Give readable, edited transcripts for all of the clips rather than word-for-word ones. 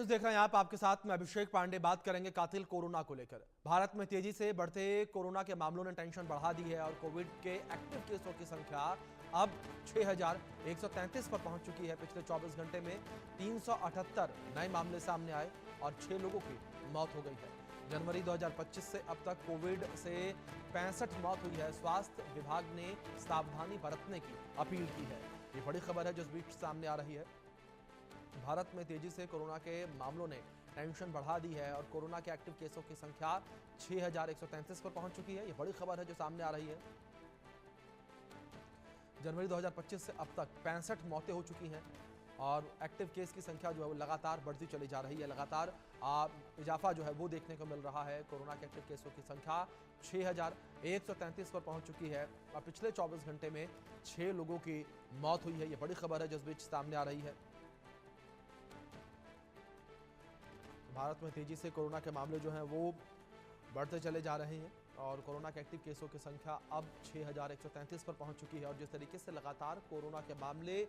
News देख रहे हैं आप, आपके साथ में अभिषेक पांडे। बात करेंगे कातिल कोरोना को लेकर। भारत में तेजी से बढ़ते कोरोना के मामलों ने टेंशन बढ़ा दी है और कोविड के एक्टिव केसों की संख्या अब 6,133 पर पहुंच चुकी है। पिछले 24 घंटे में 378 नए मामले सामने आए और 6 लोगों की मौत हो गई है। जनवरी 2025 से अब तक कोविड से 65 मौत हुई है। स्वास्थ्य विभाग ने सावधानी बरतने की अपील की है। ये बड़ी खबर है जो इस बीच सामने आ रही है। भारत में तेजी से कोरोना के मामलों ने टेंशन बढ़ा दी है और कोरोना के एक्टिव केसों की संख्या 6,133 पर पहुंच चुकी है। ये बड़ी खबर है जो सामने आ रही है। जनवरी 2025 से अब तक 65 मौतें हो चुकी हैं और एक्टिव केस की संख्या जो है वो लगातार बढ़ती चली जा रही है। लगातार इजाफा जो है वो देखने को मिल रहा है। कोरोना के एक्टिव केसों की संख्या 6,133 पर पहुंच चुकी है और पिछले 24 घंटे में 6 लोगों की मौत हुई है। ये बड़ी खबर है जो इस बीच सामने आ रही है। भारत में तेजी से कोरोना के मामले जो हैं वो बढ़ते चले जा रहे हैं और कोरोना के एक्टिव केसों की संख्या अब 6,133 पर पहुंच चुकी है। और जिस तरीके से लगातार कोरोना के मामले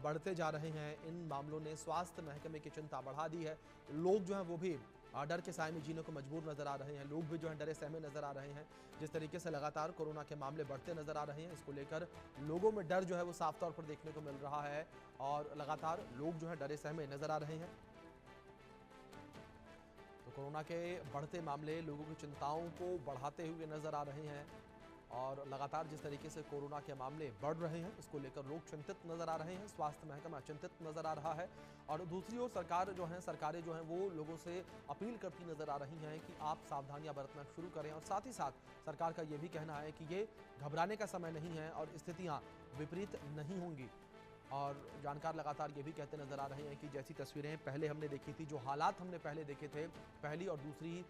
बढ़ते जा रहे हैं, इन मामलों ने स्वास्थ्य महकमे की चिंता बढ़ा दी है। लोग जो हैं वो भी डर के साए में जीने को मजबूर नजर आ रहे हैं। लोग भी जो है डरे सहमे नजर आ रहे हैं। जिस तरीके से लगातार कोरोना के मामले बढ़ते नजर आ रहे हैं, इसको लेकर लोगों में डर जो है वो साफ तौर पर देखने को मिल रहा है और लगातार लोग जो है डरे सहमे नजर आ रहे हैं। तो कोरोना के बढ़ते मामले लोगों की चिंताओं को बढ़ाते हुए नजर आ रहे हैं और लगातार जिस तरीके से कोरोना के मामले बढ़ रहे हैं, इसको लेकर लोग चिंतित नजर आ रहे हैं। स्वास्थ्य महकमा चिंतित नजर आ रहा है और दूसरी ओर सरकारें जो हैं वो लोगों से अपील करती नजर आ रही हैं कि आप सावधानियां बरतना शुरू करें। और साथ ही साथ सरकार का ये भी कहना है कि ये घबराने का समय नहीं है और स्थितियां विपरीत नहीं होंगी। और जानकार लगातार ये भी कहते नजर आ रहे हैं कि जैसी तस्वीरें पहले हमने देखी थी, जो हालात हमने पहले देखे थे पहली और दूसरी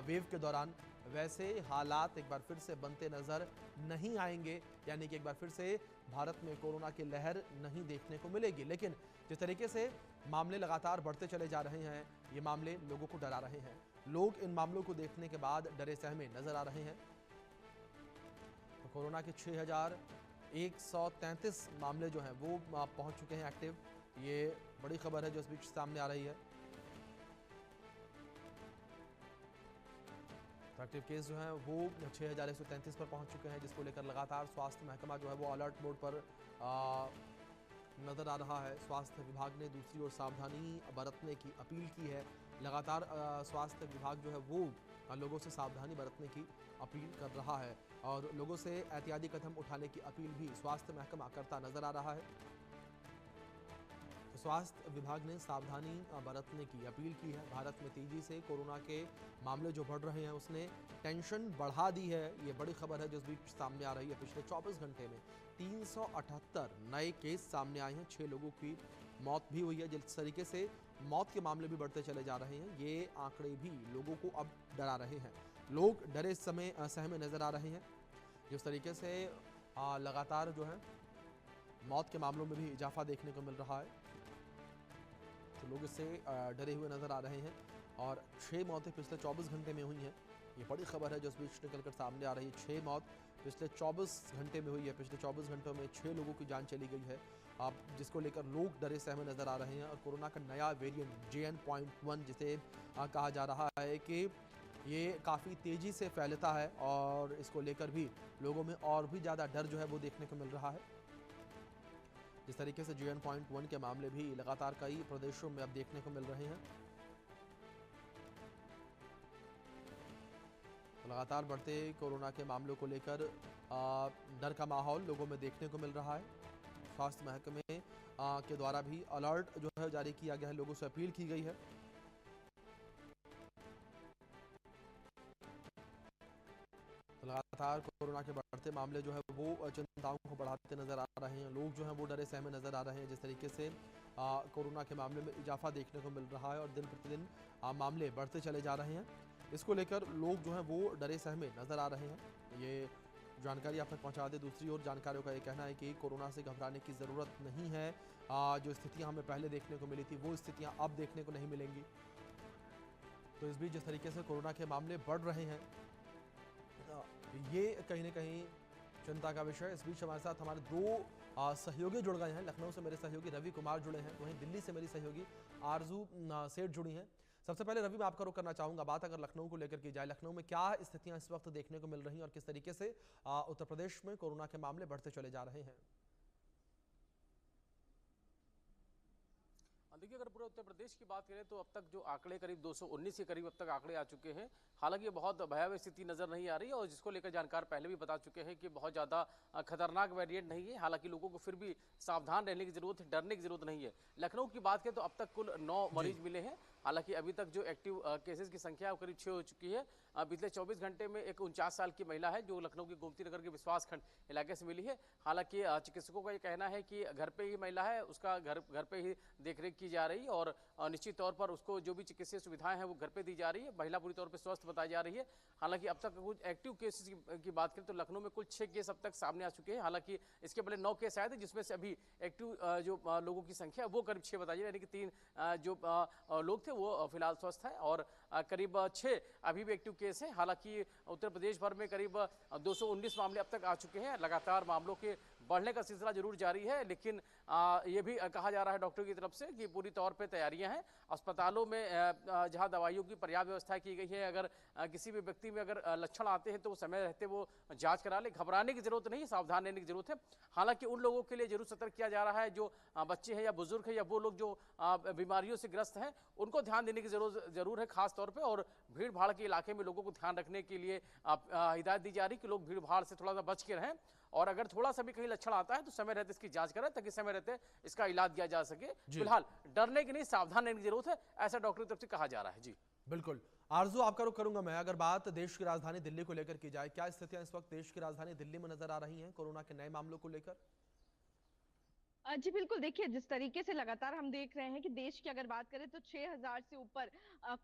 वेव के दौरान, वैसे हालात एक बार फिर से बनते नजर नहीं आएंगे। यानी कि एक बार फिर से भारत में कोरोना की लहर नहीं देखने को मिलेगी। लेकिन जिस तरीके से मामले लगातार बढ़ते चले जा रहे हैं, ये मामले लोगों को डरा रहे हैं। लोग इन मामलों को देखने के बाद डरे सहमे नजर आ रहे हैं। तो कोरोना के 6,133 मामले जो हैं वो पहुंच चुके हैं एक्टिव। ये बड़ी खबर है जो इस बीच सामने आ रही है। एक्टिव केस जो हैं वो 6,133 पर पहुंच चुके हैं, जिसको लेकर लगातार स्वास्थ्य महकमा जो है वो अलर्ट मोड पर नजर आ रहा है। स्वास्थ्य विभाग ने दूसरी ओर सावधानी बरतने की अपील की है। लगातार स्वास्थ्य विभाग जो है वो लोगों से सावधानी बरतने की अपील कर रहा है और लोगों से एहतियाती कदम उठाने की अपील भी स्वास्थ्य महकमा करता नजर आ रहा है। तो स्वास्थ्य विभाग ने सावधानी बरतने की अपील की है। भारत में तेजी से कोरोना के मामले जो बढ़ रहे हैं उसने टेंशन बढ़ा दी है। ये बड़ी खबर है जो इस बीच सामने आ रही है। पिछले 24 घंटे में 378 नए केस सामने आए हैं। 6 लोगों की मौत भी हुई है। जिस तरीके से मौत के मामले भी बढ़ते चले जा रहे हैं, ये आंकड़े भी लोगों को अब डरा रहे हैं। लोग डरे समय सहमे नजर आ रहे हैं। जिस तरीके से लगातार जो है मौत के मामलों में भी इजाफा देखने को मिल रहा है, तो लोग इससे डरे हुए नजर आ रहे हैं और 6 मौतें पिछले 24 घंटे में हुई हैं। ये बड़ी खबर है जो इस बीच निकलकर सामने आ रही है। 6 मौत पिछले 24 घंटे में हुई है। पिछले 24 घंटों में 6 लोगों की जान चली गई है, जिसको लेकर लोग डरे सहमे नजर आ रहे हैं। और कोरोना का नया वेरिएंट JN.1 जिसे कहा जा रहा है कि ये काफ़ी तेज़ी से फैलता है और इसको लेकर भी लोगों में और भी ज़्यादा डर जो है वो देखने को मिल रहा है। जिस तरीके से JN.1 के मामले भी लगातार कई प्रदेशों में अब देखने को मिल रहे हैं। तो लगातार बढ़ते कोरोना के मामलों को लेकर डर का माहौल लोगों में देखने को मिल रहा है। स्वास्थ्य महकमे के द्वारा भी अलर्ट जो है जारी किया गया है, लोगों से अपील की गई है। तो लगातार कोरोना के बढ़ते मामले जो है वो चिंताओं को बढ़ाते नजर आ रहे हैं। लोग जो हैं वो डरे सहमे नजर आ रहे हैं। जिस तरीके से कोरोना के मामले में इजाफा देखने को मिल रहा है और दिन प्रतिदिन मामले बढ़ते चले जा रहे हैं, इसको लेकर लोग जो हैं वो डरे सहमे नजर आ रहे हैं। ये जानकारी आप तक पहुंचा दें। दूसरी ओर जानकारियों का ये कहना है कि कोरोना से घबराने की ज़रूरत नहीं है। जो स्थितियां हमें पहले देखने को मिली थी वो स्थितियां अब देखने को नहीं मिलेंगी। तो इस बीच जिस तरीके से कोरोना के मामले बढ़ रहे हैं, ये कहीं ना कहीं चिंता का विषय। इस बीच हमारे साथ हमारे दो सहयोगी जुड़ गए हैं। लखनऊ से मेरे सहयोगी रवि कुमार जुड़े हैं, वहीं दिल्ली से मेरी सहयोगी आरजू सेठ जुड़ी हैं। सबसे पहले रवि, मैं आपका रुख करना चाहूंगा। बात अगर लखनऊ को लेकर की जाए, लखनऊ में क्या स्थितियां इस वक्त देखने को मिल रही हैं और किस तरीके से उत्तर प्रदेश में कोरोना के मामले बढ़ते चले जा रहे हैं? देखिए, अगर पूरे उत्तर प्रदेश की बात करें तो अब तक जो आंकड़े करीब 219 के करीब अब तक आंकड़े आ चुके हैं। हालांकि ये बहुत भयावह स्थिति नजर नहीं आ रही है और जिसको लेकर जानकार पहले भी बता चुके हैं कि बहुत ज़्यादा खतरनाक वेरिएंट नहीं है। हालांकि लोगों को फिर भी सावधान रहने की जरूरत है, डरने की जरूरत नहीं है। लखनऊ की बात करें तो अब तक कुल 9 मरीज मिले हैं। हालांकि अभी तक जो एक्टिव केसेस की संख्या है करीब 6 हो चुकी है। पिछले 24 घंटे में एक 49 साल की महिला है जो लखनऊ के गोमती नगर के विश्वास खंड इलाके से मिली है। हालांकि चिकित्सकों का ये कहना है कि घर पे ही महिला है, उसका घर पे ही देखरेख की जा रही है और निश्चित तौर पर उसको जो भी चिकित्सीय सुविधाएं हैं वो घर पे दी जा रही है। महिला पूरी तौर पर स्वस्थ बताई जा रही है। हालांकि अब तक कुछ एक्टिव केसेस की बात करें तो लखनऊ में कुल 6 केस अब तक सामने आ चुके हैं। हालांकि इसके पहले 9 केस आए थे, जिसमें से अभी एक्टिव जो लोगों की संख्या वो करीब 6 बताई जा रही है, यानी कि 3 जो लोग थे वो फिलहाल स्वस्थ हैं और करीब 6 अभी भी एक्टिव केस हैं। हालांकि उत्तर प्रदेश भर में करीब 219 मामले अब तक आ चुके हैं। लगातार मामलों के बढ़ने का सिलसिला जरूर जारी है, लेकिन ये भी कहा जा रहा है डॉक्टर की तरफ से कि पूरी तौर पे तैयारियां हैं। अस्पतालों में जहां दवाइयों की पर्याप्त व्यवस्था की गई है। अगर किसी भी व्यक्ति में अगर लक्षण आते हैं तो वो समय रहते वो जांच करा ले। घबराने की जरूरत नहीं, सावधान रहने की जरूरत है। हालांकि उन लोगों के लिए जरूर सतर्क किया जा रहा है जो बच्चे हैं या बुजुर्ग हैं या वो लोग जो बीमारियों से ग्रस्त हैं, उनको ध्यान देने की जरूर है खास तौर पर। और भीड़ भाड़ के इलाके में लोगों को ध्यान रखने के लिए हिदायत दी जा रही है कि लोग भीड़ भाड़ से थोड़ा सा बच के रहें और अगर थोड़ा सा भी कहीं लक्षण आता है तो समय रहते इसकी जांच करें ताकि समय रहते इसका इलाज किया जा सके। फिलहाल डरने की नहीं, सावधान रहने की जरूरत है, ऐसा डॉक्टर की तरफ से कहा जा रहा है। जी बिल्कुल। आरजू, आपका रुख करूंगा मैं। अगर बात देश की राजधानी दिल्ली को लेकर की जाए, क्या स्थितियां इस वक्त देश की राजधानी दिल्ली में नजर आ रही हैं कोरोना के नए मामलों को लेकर? जी बिल्कुल, देखिए जिस तरीके से लगातार हम देख रहे हैं कि देश की अगर बात करें तो 6000 से ऊपर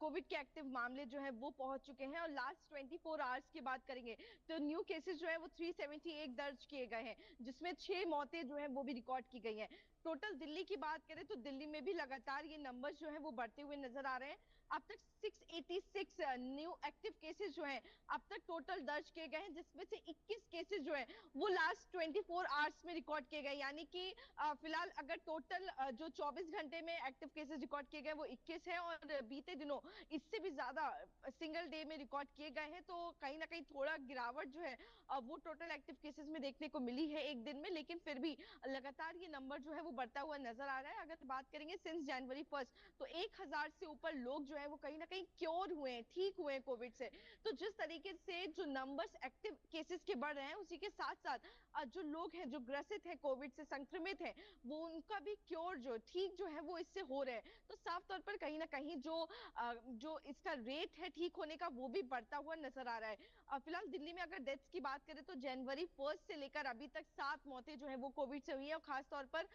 कोविड के एक्टिव मामले जो है वो पहुंच चुके हैं और लास्ट 24 आवर्स की बात करेंगे तो न्यू केसेस जो है वो 378 दर्ज किए गए हैं, जिसमें 6 मौतें जो है वो भी रिकॉर्ड की गई हैं। टोटल दिल्ली की बात करें तो दिल्ली में भी लगातार ये नंबर्स जो है वो बढ़ते हुए नजर आ रहे हैं। अब तक 686 न्यू एक्टिव केसेस जो हैं अब तक टोटल दर्ज किए गए हैं, जिसमें से 21 केसेस जो हैं वो लास्ट 24 आवर्स में रिकॉर्ड किए गए। यानी कि फिलहाल अगर टोटल जो 24 घंटे में एक्टिव केसेस रिकॉर्ड किए गए वो 21 है और बीते दिनों इससे भी ज्यादा सिंगल डे में रिकॉर्ड किए गए हैं, तो कहीं ना कहीं थोड़ा गिरावट जो है वो टोटल एक्टिव केसेस में देखने को मिली है एक दिन में। लेकिन फिर भी लगातार ये नंबर जो है वो बढ़ता हुआ नजर आ रहा है। अगर बात करेंगे सिंस जनवरी 1 तो 1000 से ऊपर लोग जो है वो कहीं ना कहीं क्योर हुए हैं, ठीक हुए हैं कोविड से। तो जिस तरीके से जो नंबर्स एक्टिव केसेस के बढ़ रहे हैं उसी के साथ साथ जो लोग हैं जो ग्रसित है कोविड से संक्रमित है वो उनका भी क्योर जो ठीक जो है वो इससे हो रहे हैं। तो साफ तौर पर कहीं ना कहीं जो इसका रेट है ठीक होने का वो भी बढ़ता हुआ नजर आ रहा है। फिलहाल दिल्ली में अगर डेथ्स की बात करें तो जनवरी 1 से लेकर अभी तक 7 मौतें जो है वो कोविड से हुई है और खासतौर पर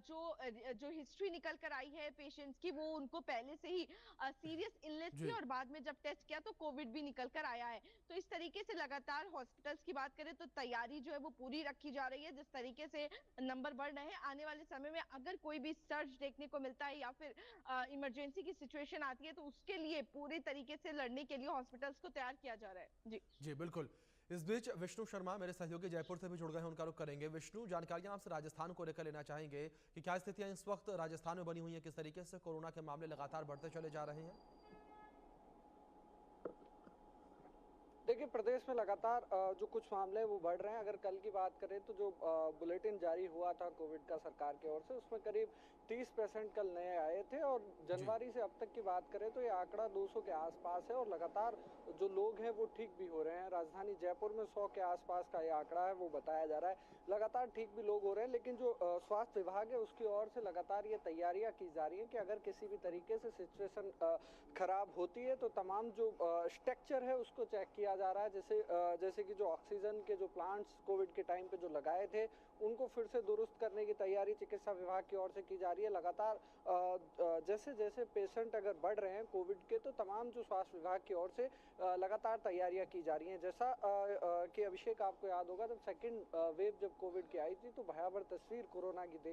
जो हिस्ट्री निकल कर आई है पेशेंट्स की वो उनको पहले से ही सीरियस इलनेस थी और बाद में जब टेस्ट किया तो कोविड भी निकल कर आया है। तो इस तरीके से लगातार हॉस्पिटल्स की बात करें तो तैयारी जो है वो पूरी रखी जा रही है। जिस तरीके से नंबर बढ़ रहे हैं, आने वाले समय में अगर कोई भी सर्ज देखने को मिलता है या फिर इमरजेंसी की सिचुएशन आती है तो उसके लिए पूरी तरीके से लड़ने के लिए हॉस्पिटल्स को तैयार किया जा रहा है। जी बिल्कुल। इस बीच विष्णु शर्मा मेरे सहयोगी जयपुर से भी जुड़ गए हैं, उनका रुख करेंगे। विष्णु, जानकारियां आपसे राजस्थान को लेकर लेना चाहेंगे कि क्या स्थितियां इस वक्त राजस्थान में बनी हुई हैं, किस तरीके से कोरोना के मामले लगातार बढ़ते चले जा रहे हैं? देखिए, प्रदेश में लगातार जो कुछ मामले हैं वो बढ़ रहे हैं। अगर कल की बात करें तो जो बुलेटिन जारी हुआ था कोविड का सरकार की ओर से उसमें करीब 30% कल नए आए थे और जनवरी से अब तक की बात करें तो ये आंकड़ा 200 के आसपास है और लगातार जो लोग हैं वो ठीक भी हो रहे हैं। राजधानी जयपुर में 100 के आसपास का ये आंकड़ा है वो बताया जा रहा है। लगातार ठीक भी लोग हो रहे हैं, लेकिन जो स्वास्थ्य विभाग है उसकी ओर से लगातार ये तैयारियां की जा रही है कि अगर किसी भी तरीके से सिचुएशन खराब होती है तो तमाम जो स्ट्रक्चर है उसको चेक किया जा रहा है। जैसे कि जो ऑक्सीजन के जो प्लांट्स कोविड के टाइम पे जो लगाए थे उनको फिर से दुरुस्त करने की तैयारी चिकित्सा विभाग की ओर से की जा रही है। लगातार जैसे जैसे पेशेंट अगर बढ़ रहे हैं कोविड के तो तमाम जो स्वास्थ्य विभाग की ओर से लगातार तैयारियां की जा रही हैं। जैसा कि अभिषेक आपको याद होगा जब सेकेंड वेव जब कोविड की आई थी तो भयावह तस्वीर कोरोना की